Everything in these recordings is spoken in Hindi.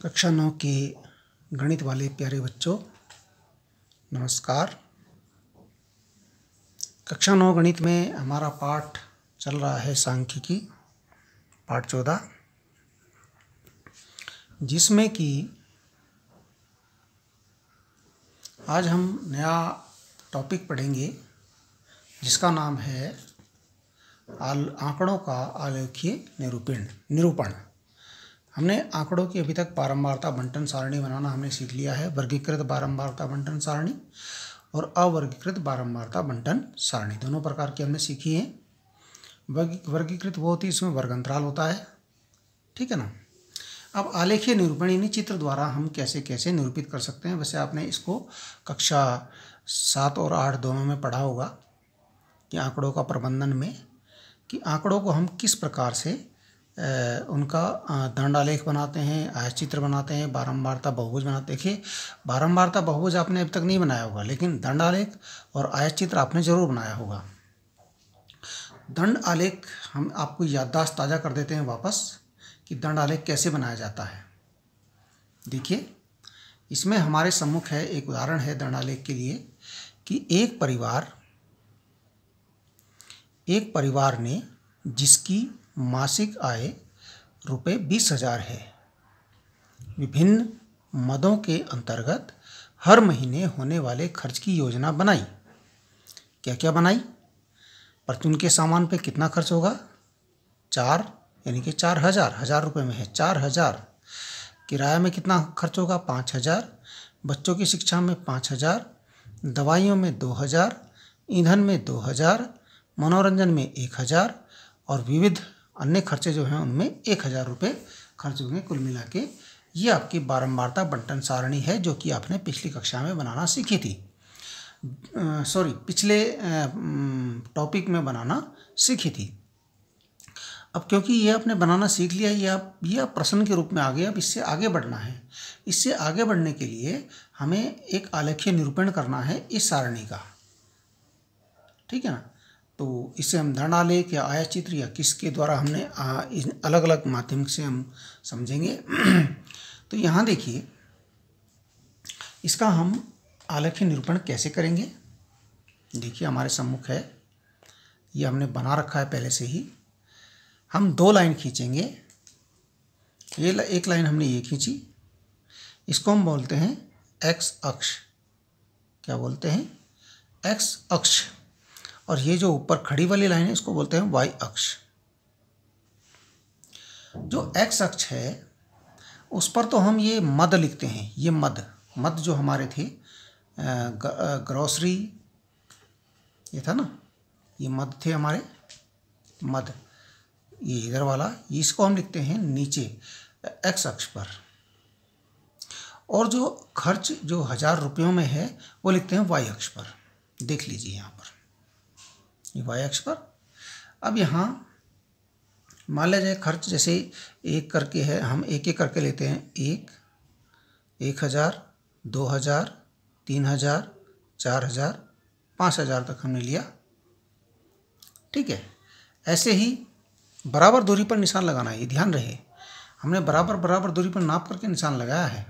कक्षा 9 के गणित वाले प्यारे बच्चों, नमस्कार। कक्षा 9 गणित में हमारा पाठ चल रहा है सांख्यिकी, पाठ 14, जिसमें कि आज हम नया टॉपिक पढ़ेंगे जिसका नाम है आंकड़ों का आलेखीय निरूपण। हमने आंकड़ों की अभी तक बारंबारता बंटन सारणी बनाना हमने सीख लिया है। वर्गीकृत बारंबारता बंटन सारणी और अवर्गीकृत बारंबारता बंटन सारणी दोनों प्रकार की हमने सीखी है। वर्गीकृत वो होती है, इसमें वर्ग अंतराल होता है, ठीक है ना। अब आलेखीय निरूपण यानी चित्र द्वारा हम कैसे कैसे निरूपित कर सकते हैं। वैसे आपने इसको कक्षा 7 और 8 दोनों में पढ़ा होगा कि आंकड़ों का प्रबंधन में कि आंकड़ों को हम किस प्रकार से उनका दंडालेख बनाते हैं, आयतचित्र बनाते हैं, बारंबारता बहुभुज बनाते हैं। देखिए, बारंबारता बहुभुज आपने अब तक नहीं बनाया होगा, लेकिन दंड आलेख और आयतचित्र आपने जरूर बनाया होगा। दंड आलेख हम आपको याददाश्त ताज़ा कर देते हैं वापस कि दंड आलेख कैसे बनाया जाता है। देखिए, इसमें हमारे सम्मुख है एक उदाहरण है दंड आलेख के लिए कि एक परिवार ने जिसकी मासिक आय रुपये 20,000 है, विभिन्न मदों के अंतर्गत हर महीने होने वाले खर्च की योजना बनाई। क्या क्या बनाई? परचून के सामान पे कितना खर्च होगा? 4 यानी कि 4,000 रुपये में है 4,000। किराया में कितना खर्च होगा? 5,000। बच्चों की शिक्षा में 5,000, दवाइयों में 2,000, ईंधन में 2,000, मनोरंजन में 1,000 और विविध अन्य खर्चे जो हैं उनमें 1,000 रुपये खर्च होंगे। कुल मिला के ये आपकी बारंबारता बंटन सारणी है जो कि आपने पिछली कक्षा में बनाना सीखी थी, पिछले टॉपिक में बनाना सीखी थी। अब क्योंकि ये आपने बनाना सीख लिया, ये आप प्रश्न के रूप में आ गए। अब इससे आगे बढ़ना है। इससे आगे बढ़ने के लिए हमें एक आलेखीय निरूपण करना है इस सारणी का, ठीक है ना। तो इससे हम दंड आलेख या आयतचित्र या किसके द्वारा हमने अलग अलग माध्यम से हम समझेंगे। तो यहाँ देखिए, इसका हम आलेखीय निरूपण कैसे करेंगे। देखिए, हमारे सम्मुख है, ये हमने बना रखा है पहले से ही। हम 2 लाइन खींचेंगे। ये एक लाइन हमने ये खींची, इसको हम बोलते हैं एक्स अक्ष। क्या बोलते हैं? एक्स अक्ष। और ये जो ऊपर खड़ी वाली लाइन है इसको बोलते हैं वाई अक्ष। जो एक्स अक्ष है उस पर तो हम ये मद लिखते हैं। ये मद जो हमारे थे, ग्रोसरी ये था ना, ये मद थे हमारे मद, ये इधर वाला, इसको हम लिखते हैं नीचे एक्स अक्ष पर। और जो खर्च जो 1,000 रुपयों में है वो लिखते हैं वाई अक्ष पर। देख लीजिए यहाँ पर ये वाई अक्ष पर। अब यहाँ मान लिया जाए खर्च जैसे एक करके है, हम एक एक करके लेते हैं। 1,000, 2,000, 3,000, 4,000, 5,000 तक हमने लिया, ठीक है। ऐसे ही बराबर दूरी पर निशान लगाना है, ये ध्यान रहे। हमने बराबर दूरी पर नाप करके निशान लगाया है,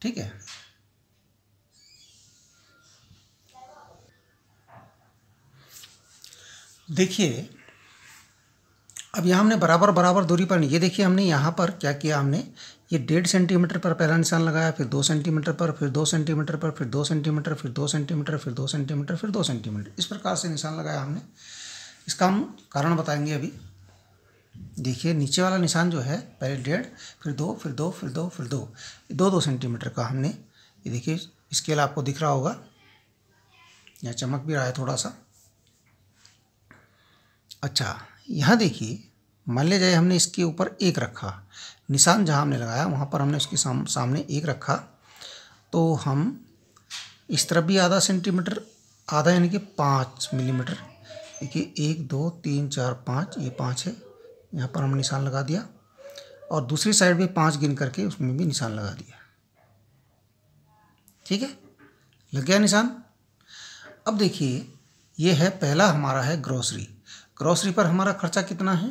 ठीक है। देखिए, अब यहाँ हमने बराबर दूरी पर, ये देखिए हमने यहाँ पर क्या किया, हमने ये 1.5 सेंटीमीटर पर पहला निशान लगाया, फिर 2 सेंटीमीटर पर, फिर 2 सेंटीमीटर पर, फिर 2 सेंटीमीटर, फिर 2 सेंटीमीटर, फिर 2 सेंटीमीटर, फिर 2 सेंटीमीटर, इस प्रकार से निशान लगाया हमने। इसका हम कारण बताएंगे अभी। देखिए, नीचे वाला निशान जो है पहले 1.5, फिर 2, फिर 2, फिर 2, फिर 2 सेंटीमीटर का हमने, ये देखिए स्केल आपको दिख रहा होगा, यहाँ चमक भी रहा है थोड़ा सा। अच्छा, यहाँ देखिए, मान लिया जाए हमने इसके ऊपर 1 रखा, निशान जहाँ हमने लगाया वहाँ पर हमने उसके सामने 1 रखा, तो हम इस तरफ भी आधा सेंटीमीटर, आधा यानी कि 5 मिलीमीटर, देखिए 1, 2, 3, 4, 5, ये 5 है, यहाँ पर हमने निशान लगा दिया। और दूसरी साइड भी 5 गिन करके उसमें भी निशान लगा दिया, ठीक है, लग गया निशान। अब देखिए, ये है पहला हमारा है ग्रोसरी। ग्रोसरी पर हमारा खर्चा कितना है?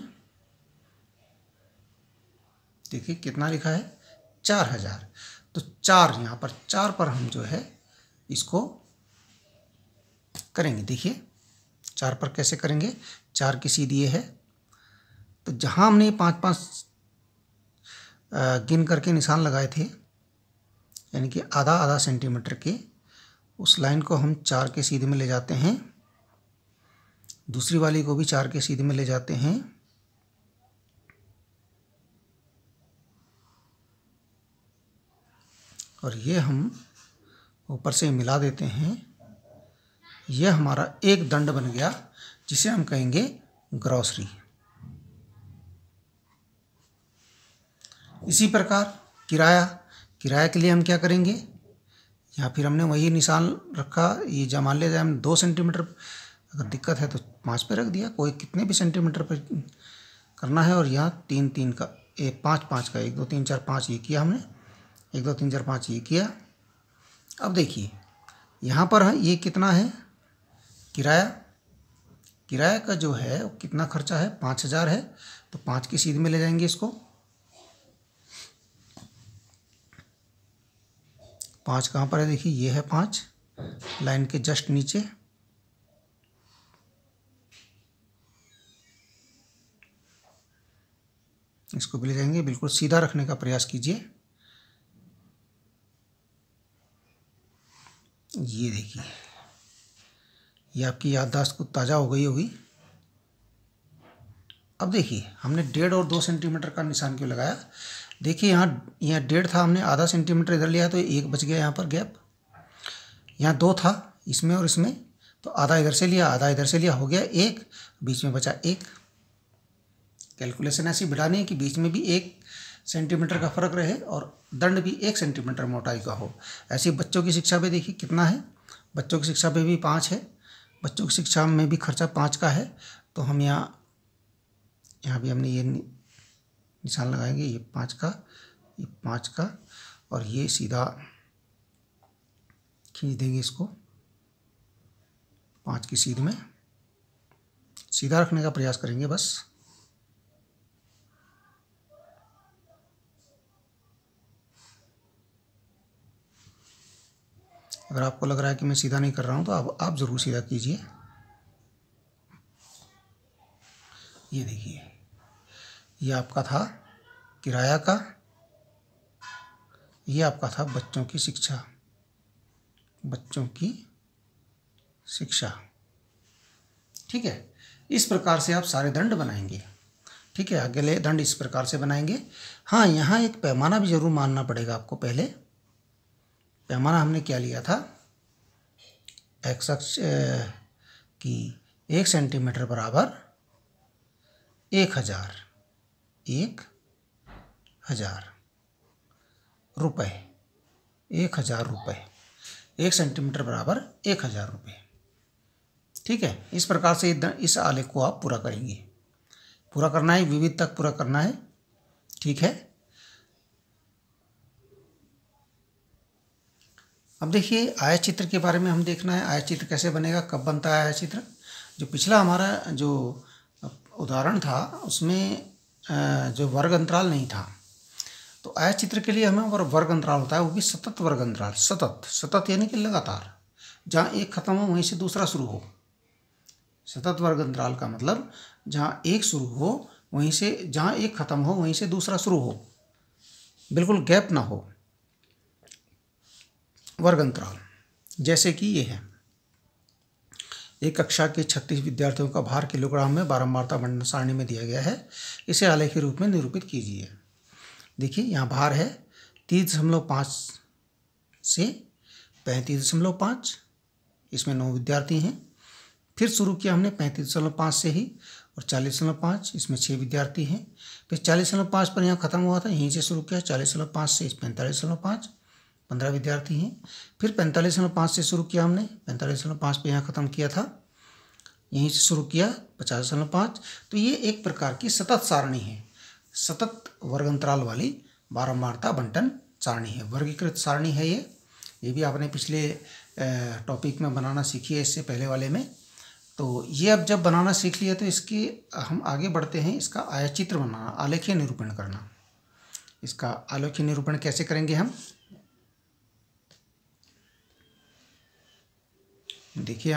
देखिए कितना लिखा है 4000। तो 4 यहाँ पर 4 पर हम जो है इसको करेंगे। देखिए 4 पर कैसे करेंगे, 4 की सीधी ये है, तो जहाँ हमने 5-5 गिन करके निशान लगाए थे, यानी कि आधा आधा सेंटीमीटर के, उस लाइन को हम 4 के सीधे में ले जाते हैं, दूसरी वाली को भी 4 के सीधे में ले जाते हैं, और ये हम ऊपर से मिला देते हैं। यह हमारा एक दंड बन गया जिसे हम कहेंगे ग्रॉसरी। इसी प्रकार किराया के लिए हम क्या करेंगे, या फिर हमने वही निशान रखा, ये जब मान लिया जाए हम 2 सेंटीमीटर, अगर दिक्कत है तो 5 पे रख दिया, कोई कितने भी सेंटीमीटर पे करना है, और यहाँ 3-3 का 5-5 का 1 2 3 4 5 ये किया हमने, 1 2 3 4 5 ये किया। अब देखिए यहाँ पर ये कितना है किराया का जो है कितना खर्चा है, 5000 है, तो 5 की सीध में ले जाएंगे इसको। 5 कहाँ पर है, देखिए ये है 5 लाइन के जस्ट नीचे। इसको भी ले जाएंगे, बिल्कुल सीधा रखने का प्रयास कीजिए। ये देखिए, ये आपकी याददाश्त कुछ ताज़ा हो गई होगी। अब देखिए हमने 1.5 और 2 सेंटीमीटर का निशान क्यों लगाया, देखिए यहाँ 1.5 था, हमने आधा सेंटीमीटर इधर लिया तो 1 बच गया यहाँ पर गैप। यहाँ 2 था इसमें और इसमें, तो आधा इधर से लिया आधा इधर से लिया, हो गया 1, बीच में बचा 1। कैलकुलेशन ऐसी बढ़ानी है कि बीच में भी 1 सेंटीमीटर का फर्क रहे और दंड भी 1 सेंटीमीटर मोटाई का हो। ऐसे बच्चों की शिक्षा पे देखिए कितना है, बच्चों की शिक्षा पे भी 5 है, बच्चों की शिक्षा में भी खर्चा 5 का है। तो हम यहाँ भी हमने ये निशान लगाएंगे, ये 5 का, और ये सीधा खींच देंगे इसको 5 की सीध में, सीधा रखने का प्रयास करेंगे बस। अगर आपको लग रहा है कि मैं सीधा नहीं कर रहा हूँ तो आप ज़रूर सीधा कीजिए। ये देखिए, ये आपका था किराया का, ये आपका था बच्चों की शिक्षा। ठीक है, इस प्रकार से आप सारे दंड बनाएंगे। ठीक है, अगले दंड इस प्रकार से बनाएंगे। हाँ, यहाँ एक पैमाना भी जरूर मानना पड़ेगा आपको। पहले पैमाना हमने क्या लिया था, एक्स अक्ष की 1 सेंटीमीटर बराबर 1000 रुपये, 1000 रुपये, 1 सेंटीमीटर बराबर 1000 रुपये। ठीक है, इस प्रकार से इस आलेख को आप पूरा करेंगे। पूरा करना है, विविध तक पूरा करना है। ठीक है, अब देखिए आयत चित्र के बारे में हम देखना है। आयत चित्र कैसे बनेगा, कब बनता है आयत चित्र। जो पिछला हमारा जो उदाहरण था उसमें जो वर्ग अंतराल नहीं था, तो आयत चित्र के लिए हमें वर्ग अंतराल होता है, वो भी सतत वर्ग अंतराल। सतत यानी कि लगातार, जहाँ एक खत्म हो वहीं से दूसरा शुरू हो। सतत वर्ग अंतराल का मतलब जहाँ एक शुरू हो वहीं से, जहाँ एक खत्म हो वहीं से दूसरा शुरू हो, बिल्कुल गैप ना हो। वर्ग अंतराल जैसे कि ये है, एक कक्षा के 36 विद्यार्थियों का भार किलोग्राम में बारंबारता बंटन सारणी में दिया गया है, इसे आलेख के रूप में निरूपित कीजिए। देखिए यहाँ भार है 30.5 से 35.5, इसमें 9 विद्यार्थी हैं। फिर शुरू किया हमने 35.5 से ही, और 40.5, इसमें 6 विद्यार्थी हैं। फिर 40.5 पर यहाँ ख़त्म हुआ था, यहीं से शुरू किया 40.5 से 45.5, 15 विद्यार्थी हैं। फिर 45.5 से शुरू किया हमने, 45.5 पे यहाँ ख़त्म किया था, यहीं से शुरू किया 50.5। तो ये एक प्रकार की सतत सारणी है, सतत वर्ग अंतराल वाली बारंबारता बंटन सारणी है, वर्गीकृत सारणी है ये भी आपने पिछले टॉपिक में बनाना सीखी है, इससे पहले वाले में। तो ये अब जब बनाना सीख लिया तो इसकी हम आगे बढ़ते हैं, इसका आयत चित्र बनाना, आलेखीय निरूपण करना। इसका आलोच्य निरूपण कैसे करेंगे हम, देखिए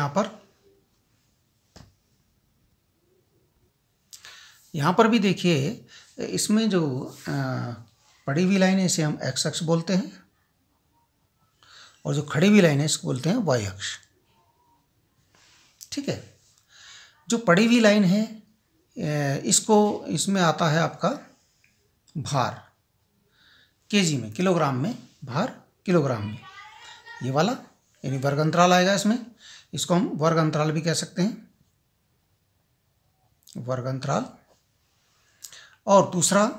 यहाँ पर भी देखिए, इसमें जो पड़ी हुई लाइन है इसे हम एक्स अक्ष बोलते हैं और जो खड़ी हुई लाइन है इसको बोलते हैं वाई अक्ष। ठीक है, जो पड़ी हुई लाइन है इसमें आता है आपका भार केजी में, किलोग्राम में, भार किलोग्राम में, ये वाला यानी वर्ग अंतराल आएगा इसमें। इसको हम वर्ग अंतराल भी कह सकते हैं, वर्ग अंतराल। और दूसरा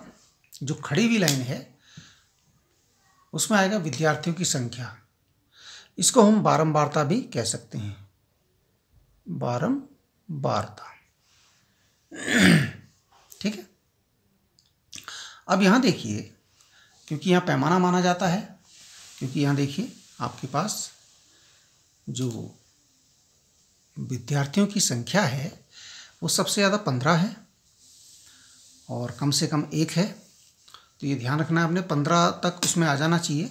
जो खड़ी हुई लाइन है उसमें आएगा विद्यार्थियों की संख्या, इसको हम बारंबारता भी कह सकते हैं, बारंबारता। ठीक है, अब यहाँ देखिए, क्योंकि यहाँ पैमाना माना जाता है, क्योंकि यहाँ देखिए आपके पास जो विद्यार्थियों की संख्या है वो सबसे ज़्यादा 15 है और कम से कम 1 है। तो ये ध्यान रखना है आपने, 15 तक उसमें आ जाना चाहिए।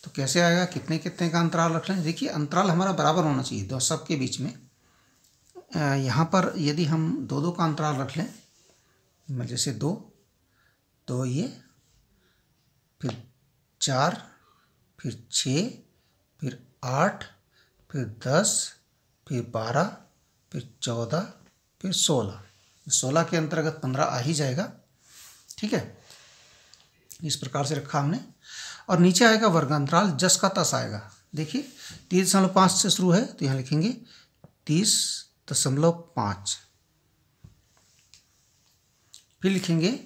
तो कैसे आएगा, कितने कितने का अंतराल रख लें। देखिए अंतराल हमारा बराबर होना चाहिए दो सबके बीच में। यहाँ पर यदि हम 2-2 का अंतराल रख लें, जैसे 2, तो ये फिर 4, फिर 6, फिर 8, फिर 10, फिर 12, फिर 14, फिर 16। 16 के अंतर्गत 15 आ ही जाएगा। ठीक है, इस प्रकार से रखा हमने। और नीचे आएगा वर्ग अंतराल, जस का तस आएगा। देखिए 30.5 से शुरू है तो यहाँ लिखेंगे 30.5, फिर लिखेंगे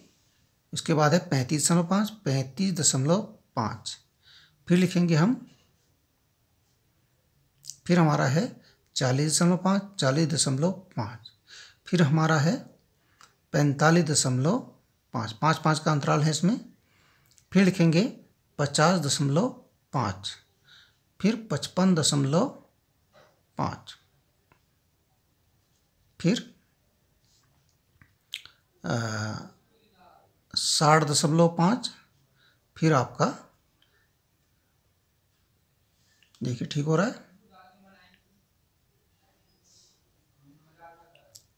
उसके बाद है 35.5, 35.5, फिर लिखेंगे हम, फिर हमारा है 40.5, 40.5, फिर हमारा है 45.5, 5 का अंतराल है इसमें, फिर लिखेंगे 50.5, फिर 55.5, फिर 60.5, फिर आपका देखिए ठीक हो रहा है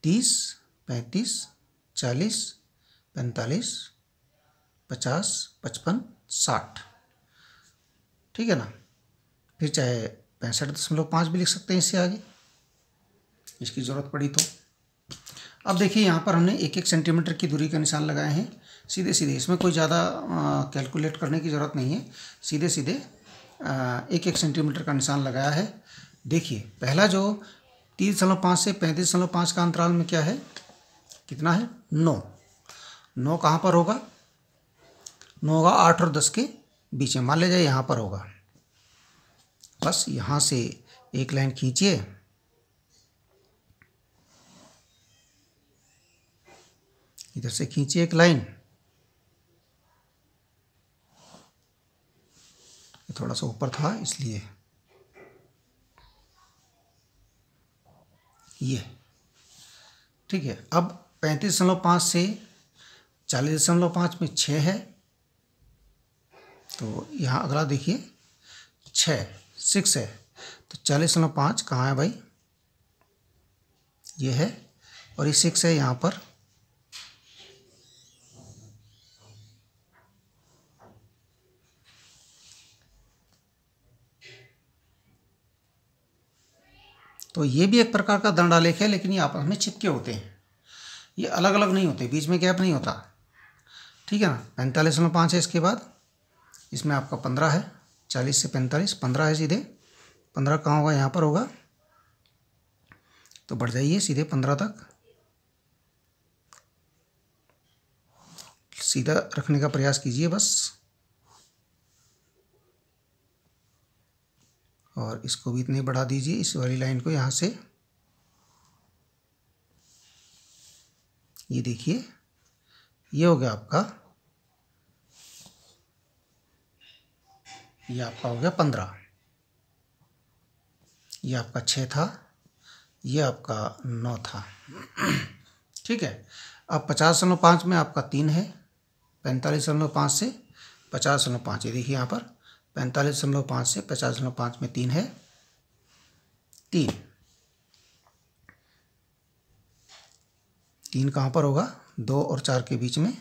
30, 35, 40, 45, 50, 55, 60। ठीक है ना, फिर चाहे 65.5 भी लिख सकते हैं इससे आगे, इसकी ज़रूरत पड़ी तो। अब देखिए यहाँ पर हमने 1-1 सेंटीमीटर की दूरी का निशान लगाए हैं सीधे सीधे, इसमें कोई ज़्यादा कैलकुलेट करने की ज़रूरत नहीं है, सीधे सीधे 1-1 सेंटीमीटर का निशान लगाया है। देखिए पहला जो 30.5 से 35.5 का अंतराल में क्या है, कितना है, 9। 9 कहाँ पर होगा, 9 होगा 8 और 10 के बीच में, मान लीजिए यहाँ पर होगा। बस यहाँ से एक लाइन खींचिए, इधर से खींचिए एक लाइन, थोड़ा सा ऊपर था इसलिए, ये ठीक है। अब 35.5 से 40.5 में 6 है, तो यहाँ अगला देखिए 6 है, तो 40.5 कहाँ है भाई, ये है, और ये 6 है यहाँ पर। तो ये भी एक प्रकार का दंडालेख है, लेकिन ये आपस में चिपके होते हैं, ये अलग अलग नहीं होते, बीच में गैप नहीं होता। ठीक है ना, 45.5 है, इसके बाद इसमें आपका 15 है, 40 से 45, 15 है सीधे, 15 कहाँ होगा, यहाँ पर होगा, तो बढ़ जाइए सीधे 15 तक, सीधा रखने का प्रयास कीजिए बस, और इसको भी इतने बढ़ा दीजिए, इस वाली लाइन को यहाँ से। ये देखिए ये हो गया आपका, ये आपका हो गया 15, ये आपका 6 था, ये आपका 9 था। ठीक है, अब 50.5 में आपका 3 है, 45.5 से 50.5। ये देखिए यहाँ पर 45.5 से 50.5 में 3 है, 3 कहाँ पर होगा? 2 और 4 के बीच में।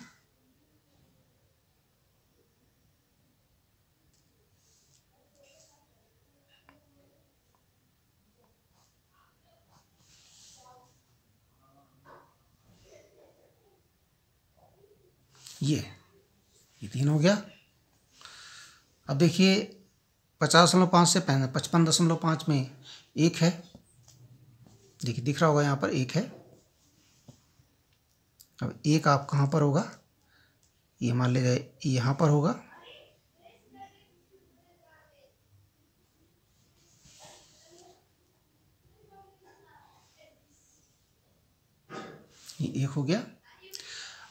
ये 3 हो गया। अब देखिए 50.5 से 55.5 में 1 है, देखिए दिख रहा होगा यहाँ पर 1 है। अब 1 आप कहाँ पर होगा? ये मान लीजिए यहाँ पर होगा। ये 1 हो गया।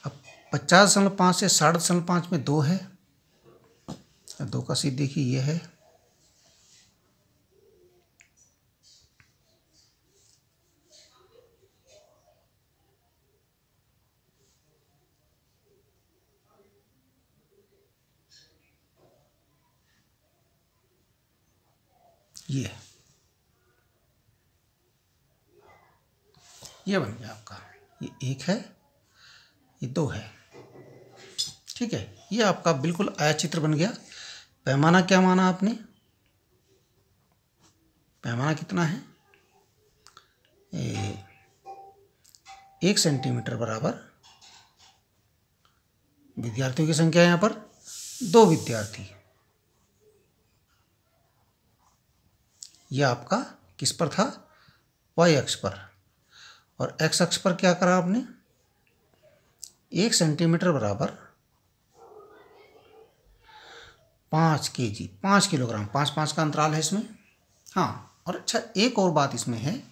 अब 50.5 से 60.5 में 2 है, 2 का सीध देखिए ये है। ये बन गया आपका। ये 1 है, ये 2 है। ठीक है, ये आपका बिल्कुल आया चित्र बन गया। पैमाना क्या माना आपने? पैमाना कितना है? 1 सेंटीमीटर बराबर विद्यार्थियों की संख्या यहाँ पर 2 विद्यार्थी। यह आपका किस पर था? y अक्ष पर। और x अक्ष पर क्या करा आपने? 1 सेंटीमीटर बराबर 5 kg, 5 किलोग्राम। 5-5 का अंतराल है इसमें। हाँ, और अच्छा एक और बात इसमें है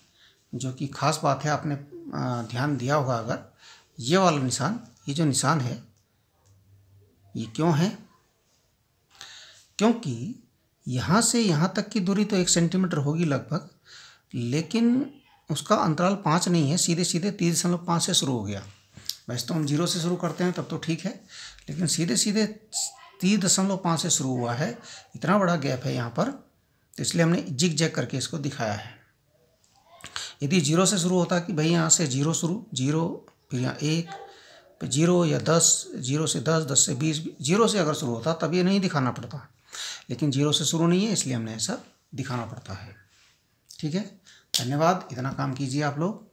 जो कि खास बात है, आपने ध्यान दिया होगा अगर, ये वाला निशान, ये जो निशान है ये क्यों है? क्योंकि यहाँ से यहाँ तक की दूरी तो 1 सेंटीमीटर होगी लगभग, लेकिन उसका अंतराल 5 नहीं है, सीधे सीधे 3.5 से शुरू हो गया। वैसे तो हम 0 से शुरू करते हैं तब तो ठीक है, लेकिन सीधे सीधे 3.5 से शुरू हुआ है। इतना बड़ा गैप है यहाँ पर, तो इसलिए हमने जिग जैग करके इसको दिखाया है। यदि 0 से शुरू होता कि भाई यहाँ से 0 शुरू, 0 फिर यहाँ 1 फिर 0 या 10, 0 से 10, 10 से 20, 0 से अगर शुरू होता तब ये नहीं दिखाना पड़ता, लेकिन 0 से शुरू नहीं है इसलिए हमने ऐसा दिखाना पड़ता है। ठीक है, धन्यवाद। इतना काम कीजिए आप लोग।